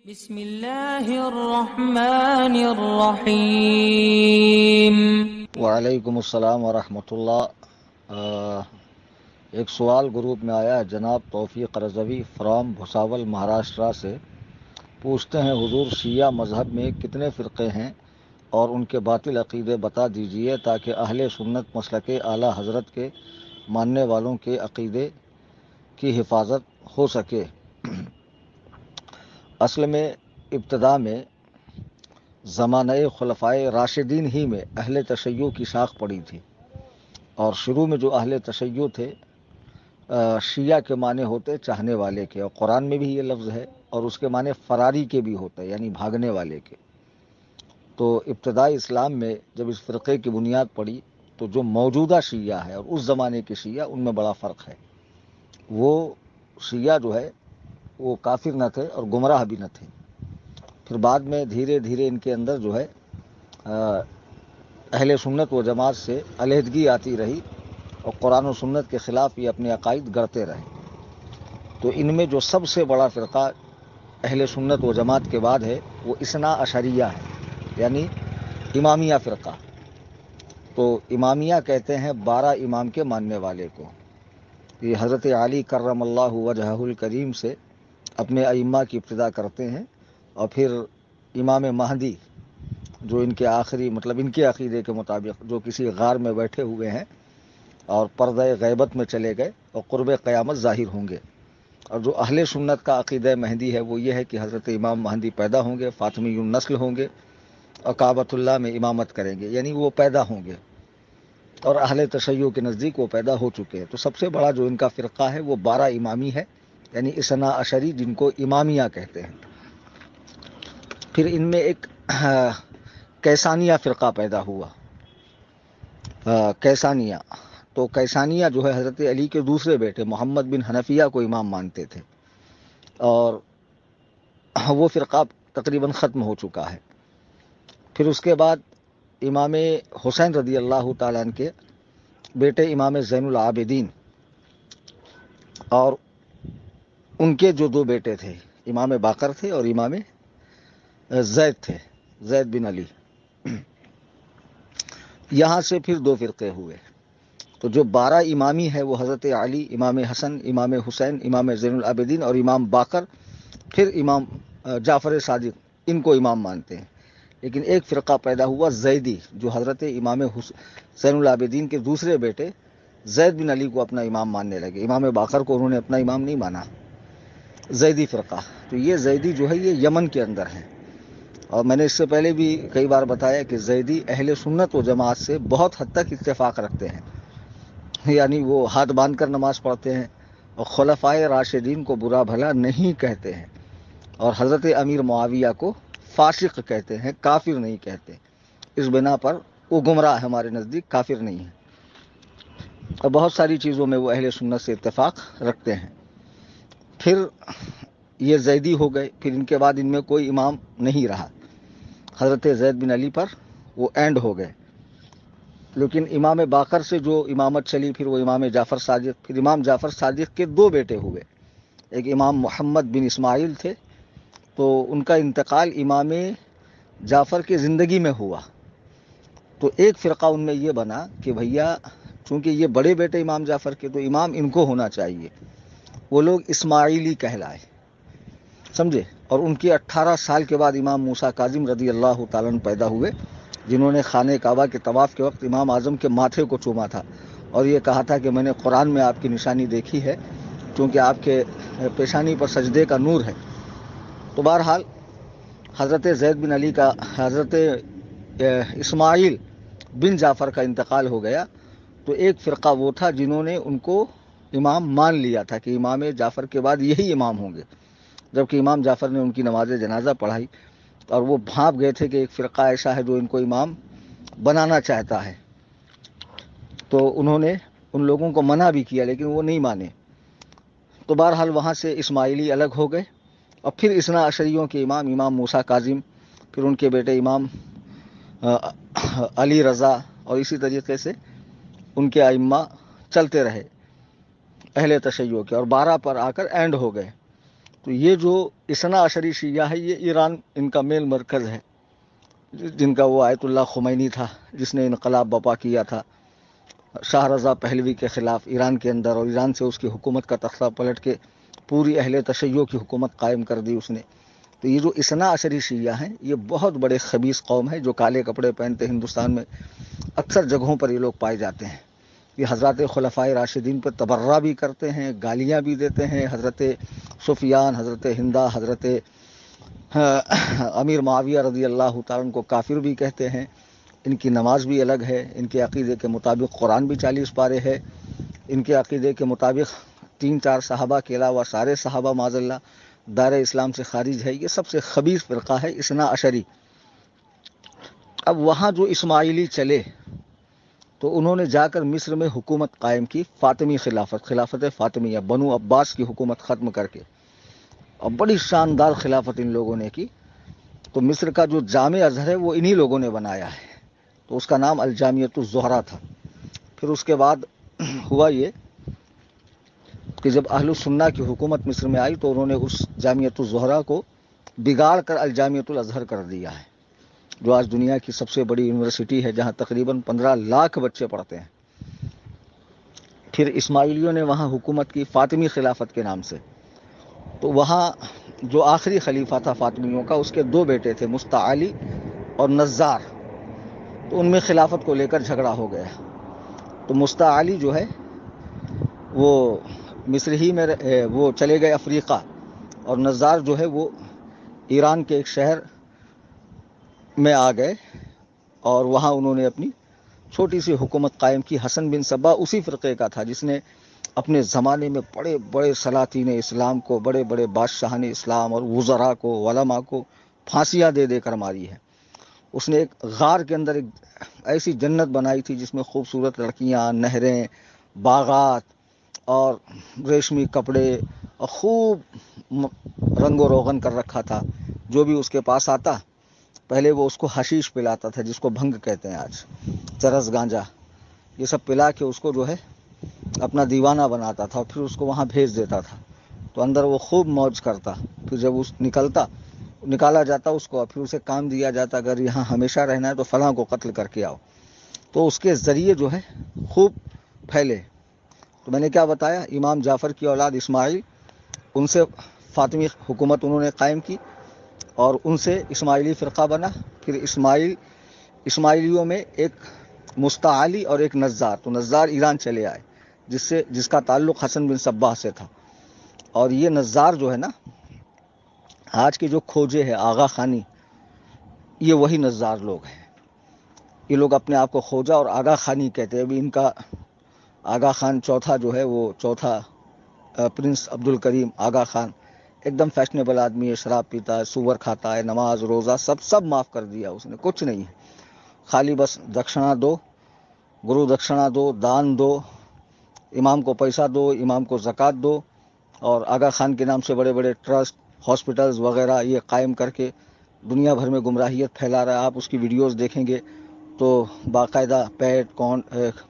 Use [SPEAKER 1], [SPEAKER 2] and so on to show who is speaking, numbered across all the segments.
[SPEAKER 1] بسم اللہ الرحمن الرحیم۔
[SPEAKER 2] وعلیکم السلام ورحمۃ اللہ۔ ایک سوال گروپ میں آیا ہے، جناب توفیق رضوی فرام بھساول مہاراشٹرا سے پوچھتے ہیں، حضور شیعہ مذہب میں کتنے فرقے ہیں اور ان کے باطل عقیدے بتا دیجیے تاکہ اہل سنت مسلک اعلیٰ حضرت کے ماننے والوں کے عقیدے کی حفاظت ہو سکے۔ اصل میں ابتدا میں زمانہ خلفائے راشدین ہی میں اہل تشیع کی شاخ پڑی تھی، اور شروع میں جو اہل تشیع تھے، شیعہ کے معنی ہوتے چاہنے والے کے، اور قرآن میں بھی یہ لفظ ہے، اور اس کے معنی فراری کے بھی ہوتا ہے، یعنی بھاگنے والے کے۔ تو ابتدائی اسلام میں جب اس فرقے کی بنیاد پڑی تو جو موجودہ شیعہ ہے اور اس زمانے کے شیعہ، ان میں بڑا فرق ہے۔ وہ شیعہ جو ہے وہ کافر نہ تھے اور گمراہ بھی نہ تھے۔ پھر بعد میں دھیرے دھیرے ان کے اندر جو ہے اہل سنت و جماعت سے علیحدگی آتی رہی، اور قرآن و سنت کے خلاف یہ اپنے عقائد گڑھتے رہے۔ تو ان میں جو سب سے بڑا فرقہ اہل سنت و جماعت کے بعد ہے وہ اثنا عشریہ ہے، یعنی امامیہ فرقہ۔ تو امامیہ کہتے ہیں 12 امام کے ماننے والے کو۔ یہ حضرت علی کرم اللہ وجہہ الکریم سے اپنے ائمہ کی ابتدا کرتے ہیں، اور پھر امام مہدی جو ان کے آخری، مطلب ان کے عقیدے کے مطابق، جو کسی غار میں بیٹھے ہوئے ہیں اور پردہ غیبت میں چلے گئے اور قرب قیامت ظاہر ہوں گے۔ اور جو اہل سنت کا عقیدہ مہدی ہے وہ یہ ہے کہ حضرت امام مہدی پیدا ہوں گے، فاطمی النسل ہوں گے، اور کعبۃ اللہ میں امامت کریں گے، یعنی وہ پیدا ہوں گے، اور اہل تشیع کے نزدیک وہ پیدا ہو چکے ہیں۔ تو سب سے بڑا جو ان کا فرقہ ہے وہ 12 امامی ہے، یعنی اثنا عشری، جن کو امامیہ کہتے ہیں۔ پھر ان میں ایک کیسانیہ فرقہ پیدا ہوا، کیسانیہ۔ تو کیسانیہ جو ہے حضرت علی کے دوسرے بیٹے محمد بن حنفیہ کو امام مانتے تھے، اور وہ فرقہ تقریباً ختم ہو چکا ہے۔ پھر اس کے بعد امام حسین رضی اللہ تعالیٰ عنہ کے بیٹے امام زین العابدین، اور ان کے جو 2 بیٹے تھے، امام باقر تھے اور امام زید تھے، زید بن علی۔ یہاں سے پھر 2 فرقے ہوئے۔ تو جو 12 امامی ہے وہ حضرت علی، امام حسن، امام حسین، امام زین العابدین اور امام باقر، پھر امام جعفر صادق، ان کو امام مانتے ہیں۔ لیکن ایک فرقہ پیدا ہوا زیدی، جو حضرت امام زین العابدین کے دوسرے بیٹے زید بن علی کو اپنا امام ماننے لگے۔ امام باقر کو انہوں نے اپنا امام نہیں مانا، زیدی فرقہ۔ تو یہ زیدی جو ہے یہ یمن کے اندر ہے، اور میں نے اس سے پہلے بھی کئی بار بتایا کہ زیدی اہل سنت و جماعت سے بہت حد تک اتفاق رکھتے ہیں، یعنی وہ ہاتھ باندھ کر نماز پڑھتے ہیں، اور خلفائے راشدین کو برا بھلا نہیں کہتے ہیں، اور حضرت امیر معاویہ کو فاسق کہتے ہیں، کافر نہیں کہتے۔ اس بنا پر وہ گمراہ ہے، ہمارے نزدیک کافر نہیں ہے، اور بہت ساری چیزوں میں وہ اہل سنت سے اتفاق رکھتے ہیں۔ پھر یہ زیدی ہو گئے، پھر ان کے بعد ان میں کوئی امام نہیں رہا، حضرت زید بن علی پر وہ اینڈ ہو گئے۔ لیکن امام باقر سے جو امامت چلی، پھر وہ امام جعفر صادق، پھر امام جعفر صادق کے 2 بیٹے ہوئے، ایک امام محمد بن اسماعیل تھے، تو ان کا انتقال امام جعفر کی زندگی میں ہوا۔ تو ایک فرقہ ان میں یہ بنا کہ بھیا چونکہ یہ بڑے بیٹے امام جعفر کے، تو امام ان کو ہونا چاہیے، وہ لوگ اسماعیلی کہلائے، سمجھے۔ اور ان کی 18 سال کے بعد امام موسیٰ کاظم رضی اللہ تعالیٰ عنہ پیدا ہوئے، جنہوں نے خانہ کعبہ کے طواف کے وقت امام اعظم کے ماتھے کو چوما تھا، اور یہ کہا تھا کہ میں نے قرآن میں آپ کی نشانی دیکھی ہے، کیونکہ آپ کے پیشانی پر سجدے کا نور ہے۔ تو بہرحال حضرت زید بن علی کا، حضرت اسماعیل بن جعفر کا انتقال ہو گیا، تو ایک فرقہ وہ تھا جنہوں نے ان کو امام مان لیا تھا کہ امام جعفر کے بعد یہی امام ہوں گے، جبکہ امام جعفر نے ان کی نماز جنازہ پڑھائی، اور وہ بھانپ گئے تھے کہ ایک فرقہ ایسا ہے جو ان کو امام بنانا چاہتا ہے۔ تو انہوں نے ان لوگوں کو منع بھی کیا، لیکن وہ نہیں مانے۔ تو بہرحال وہاں سے اسماعیلی الگ ہو گئے، اور پھر اثنا عشریوں کے امام موسیٰ کاظم، پھر ان کے بیٹے امام علی رضا، اور اسی طریقے سے ان کے ائمہ چلتے رہے اہل تشیع کے، اور 12 پر آ کر اینڈ ہو گئے۔ تو یہ جو اثنا عشری شیعہ ہے یہ ایران ان کا مین مرکز ہے، جن کا وہ آیت اللہ خمینی تھا جس نے انقلاب برپا کیا تھا شاہ رضا پہلوی کے خلاف ایران کے اندر، اور ایران سے اس کی حکومت کا تختہ پلٹ کے پوری اہل تشیع کی حکومت قائم کر دی اس نے۔ تو یہ جو اثنا عشری شیعہ ہیں یہ بہت بڑے خبیث قوم ہے جو کالے کپڑے پہنتے ہندوستان میں اکثر جگہوں پر یہ لوگ پائے جاتے ہیں۔ یہ حضرات خلفائے راشدین پر تبرہ بھی کرتے ہیں، گالیاں بھی دیتے ہیں، حضرت سفیان، حضرت ہندا، حضرت امیر معاویہ رضی اللہ تعالیٰ عنہ کو کافر بھی کہتے ہیں۔ ان کی نماز بھی الگ ہے، ان کے عقیدے کے مطابق قرآن بھی 40 پارے ہے، ان کے عقیدے کے مطابق 3-4 صحابہ کے علاوہ سارے صحابہ معاذ اللہ دائرہ اسلام سے خارج ہے۔ یہ سب سے خبیث فرقہ ہے اثنا عشری۔ اب وہاں جو اسماعیلی چلے تو انہوں نے جا کر مصر میں حکومت قائم کی، فاطمی خلافت فاطمیہ، بنو عباس کی حکومت ختم کر کے، اور بڑی شاندار خلافت ان لوگوں نے کی۔ تو مصر کا جو جامع ازہر ہے وہ انہی لوگوں نے بنایا ہے، تو اس کا نام الجامعۃ الزہرا تھا۔ پھر اس کے بعد ہوا یہ کہ جب اہل السنہ کی حکومت مصر میں آئی تو انہوں نے اس جامعۃ الزہرا کو بگاڑ کر الجامعۃ الازہر کر دیا ہے، جو آج دنیا کی سب سے بڑی یونیورسٹی ہے، جہاں تقریباً 15 لاکھ بچے پڑھتے ہیں۔ پھر اسماعیلیوں نے وہاں حکومت کی فاطمی خلافت کے نام سے، تو وہاں جو آخری خلیفہ تھا فاطمیوں کا، اس کے 2 بیٹے تھے، مستعلی اور نزار، تو ان میں خلافت کو لے کر جھگڑا ہو گیا۔ تو مستعلی جو ہے وہ مصر ہی میں وہ چلے گئے افریقہ، اور نزار جو ہے وہ ایران کے ایک شہر میں آ گئے، اور وہاں انہوں نے اپنی چھوٹی سی حکومت قائم کی۔ حسن بن صبا اسی فرقے کا تھا جس نے اپنے زمانے میں بڑے بڑے سلاطین اسلام کو، بڑے بڑے بادشاہان اسلام اور وزراء کو، علماء کو پھانسیاں دے دے کر ماری ہے۔ اس نے ایک غار کے اندر ایک ایسی جنت بنائی تھی جس میں خوبصورت لڑکیاں، نہریں، باغات اور ریشمی کپڑے، اور خوب رنگ و روغن کر رکھا تھا۔ جو بھی اس کے پاس آتا پہلے وہ اس کو حشیش پلاتا تھا، جس کو بھنگ کہتے ہیں آج، چرس، گانجا، یہ سب پلا کے اس کو جو ہے اپنا دیوانہ بناتا تھا، اور پھر اس کو وہاں بھیج دیتا تھا۔ تو اندر وہ خوب موج کرتا، پھر جب اس نکالا جاتا اس کو، اور پھر اسے کام دیا جاتا اگر یہاں ہمیشہ رہنا ہے تو فلاں کو قتل کر کے آؤ، تو اس کے ذریعے جو ہے خوب پھیلے۔ تو میں نے کیا بتایا، امام جعفر کی اولاد اسماعیل، ان سے فاطمی حکومت انہوں نے قائم کی، اور ان سے اسماعیلی فرقہ بنا۔ پھر اسماعیلیوں میں ایک مستعلی اور ایک نزار، تو نزار ایران چلے آئے جس کا تعلق حسن بن صباح سے تھا، اور یہ نزار جو ہے نا، آج کے جو کھوجے ہیں آغا خانی، یہ وہی نزار لوگ ہیں۔ یہ لوگ اپنے آپ کو خوجہ اور آغا خانی کہتے ہیں۔ ابھی ان کا آغا خان چوتھا جو ہے، وہ چوتھا پرنس عبد الکریم آغا خان ایک دم فیشنیبل آدمی ہے، شراب پیتا ہے، سور کھاتا ہے، نماز روزہ سب معاف کر دیا اس نے، کچھ نہیں ہے، خالی بس دکشنا دو، گرو دکشنا دو، دان دو، امام کو پیسہ دو، امام کو زکوٰۃ دو، اور آغا خان کے نام سے بڑے بڑے ٹرسٹ، ہاسپٹلز وغیرہ یہ قائم کر کے دنیا بھر میں گمراہیت پھیلا رہا ہے۔ آپ اس کی ویڈیوز دیکھیں گے تو باقاعدہ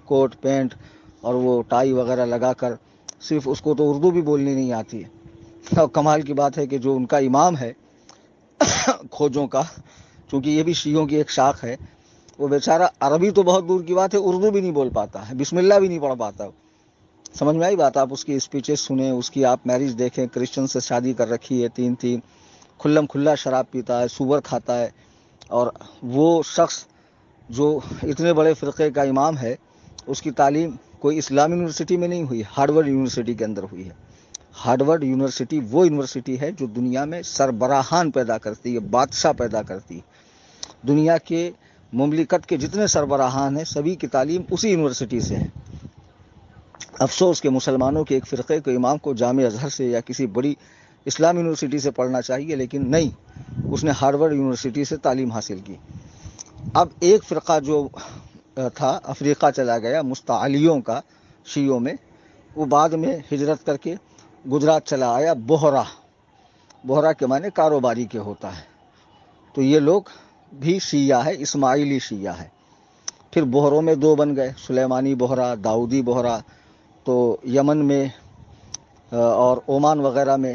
[SPEAKER 2] کوٹ پینٹ اور وہ ٹائی وغیرہ لگا کر، صرف اس کو تو اردو بھی بولنی نہیں آتی ہے۔ اور کمال کی بات ہے کہ جو ان کا امام ہے کھوجوں کا، چونکہ یہ بھی شیعوں کی ایک شاخ ہے، وہ بیچارہ عربی تو بہت دور کی بات ہے، اردو بھی نہیں بول پاتا ہے، بسم اللہ بھی نہیں پڑھ پاتا۔ سمجھ میں آئی بات؟ آپ اس کی اسپیچز سنیں، اس کی آپ میرج دیکھیں، کرسچن سے شادی کر رکھی ہے 3 کھلم کھلا شراب پیتا ہے، سور کھاتا ہے، اور وہ شخص جو اتنے بڑے فرقے کا امام ہے، اس کی تعلیم کوئی اسلامی یونیورسٹی میں نہیں ہوئی، ہارورڈ یونیورسٹی کے اندر ہوئی ہے۔ ہارورڈ یونیورسٹی وہ یونیورسٹی ہے جو دنیا میں سربراہان پیدا کرتی ہے، بادشاہ پیدا کرتی ہے۔ دنیا کے مملکت کے جتنے سربراہان ہیں سبھی کی تعلیم اسی یونیورسٹی سے ہے۔ افسوس کہ مسلمانوں کے ایک فرقے کے امام کو جامع ازہر سے یا کسی بڑی اسلام یونیورسٹی سے پڑھنا چاہیے، لیکن نہیں، اس نے ہارورڈ یونیورسٹی سے تعلیم حاصل کی۔ اب ایک فرقہ جو تھا افریقہ چلا گیا، مستعلیوں کا، شیعوں میں، وہ بعد میں ہجرت کر کے گجرات چلا آیا۔ بوہرا کے معنی کاروباری کے ہوتا ہے۔ تو یہ لوگ بھی شیعہ ہے، اسماعیلی شیعہ ہے۔ پھر بوہروں میں 2 بن گئے، سلیمانی بوہرا، داؤدی بوہرا۔ تو یمن میں اور عمان وغیرہ میں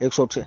[SPEAKER 2] 106